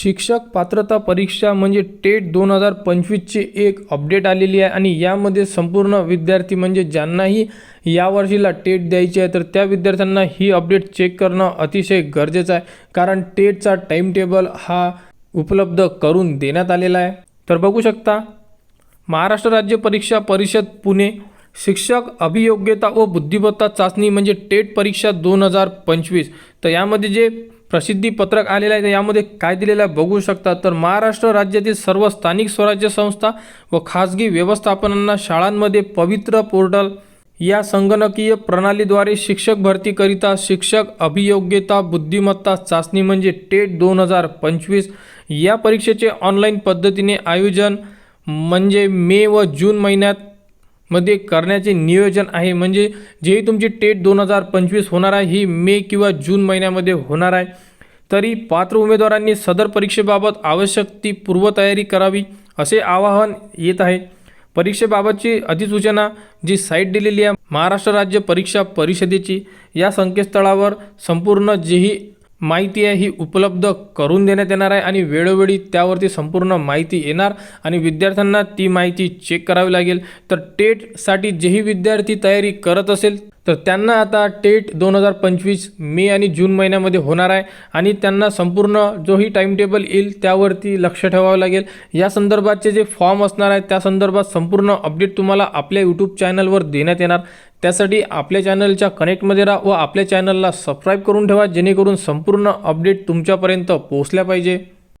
शिक्षक पात्रता परीक्षा म्हणजे टेट 2025ची एक अपडेट आलेली आहे आणि यामध्ये संपूर्ण विद्यार्थी म्हणजे ज्यांनाही या वर्षीला टेट द्यायची आहे तर त्या विद्यार्थ्यांना ही अपडेट चेक करणं अतिशय गरजेचं आहे, कारण टेटचा टाइम टेबल हा उपलब्ध करून देण्यात आलेला आहे। तर बघू शकता, महाराष्ट्र राज्य परीक्षा परिषद पुणे शिक्षक अभियोग्यता व बुद्धिमत्ता चाचणी म्हणजे टेट परीक्षा 2025, तर यामध्ये जे प्रसिद्धी पत्रक आलेलं आहे तर यामध्ये काय दिलेलं आहे बघू शकता। तर महाराष्ट्र राज्यातील सर्व स्थानिक स्वराज्य संस्था व खाजगी व्यवस्थापनांना शाळांमध्ये पवित्र पोर्टल या संगणकीय प्रणालीद्वारे शिक्षक भरतीकरिता शिक्षक अभियोग्यता बुद्धिमत्ता चाचणी म्हणजे टेट 2025 या परीक्षेचे ऑनलाईन पद्धतीने आयोजन म्हणजे मे व जून महिन्यात मध्ये करण्याचे नियोजन आहे। म्हणजे जे तुमची टेट 2025 होणार आहे ही मे किंवा जून महिन्यामध्ये होणार आहे। तरी पात्र उमेदवारांनी सदर परीक्षेबाबत आवश्यक ती पूर्वतयारी करावी असे आवाहन येत आहे। परीक्षेबाबतची अधिसूचना जी साईट दिलेली आहे महाराष्ट्र राज्य परीक्षा परिषदेची, या संकेतस्थळावर संपूर्ण जी माहिती आहे ही उपलब्ध करून देण्यात येणार आहे आणि वेळोवेळी त्यावरती संपूर्ण माहिती येणार आणि विद्यार्थ्यांना ती माहिती चेक करावी लागेल। तर टेटसाठी जेही विद्यार्थी तयारी करत असेल तर त्यांना आता टेट 2025 मे आणि जून महिन्यामध्ये होणार आहे आणि त्यांना संपूर्ण जोही टाइम टेबल येईल त्यावरती लक्ष ठेवावं लागेल। या संदर्भातचे जे फॉर्म असणार आहेत त्या संदर्भात संपूर्ण अपडेट तुम्हाला आपल्या यूट्यूब चॅनलवर देण्यात येणार। त्यासाठी आपल्या चॅनलच्या कनेक्टमध्ये राहा व आपल्या चॅनलला सबस्क्राईब करून ठेवा, जेणेकरून संपूर्ण अपडेट तुमच्यापर्यंत पोहोचल्या पाहिजे।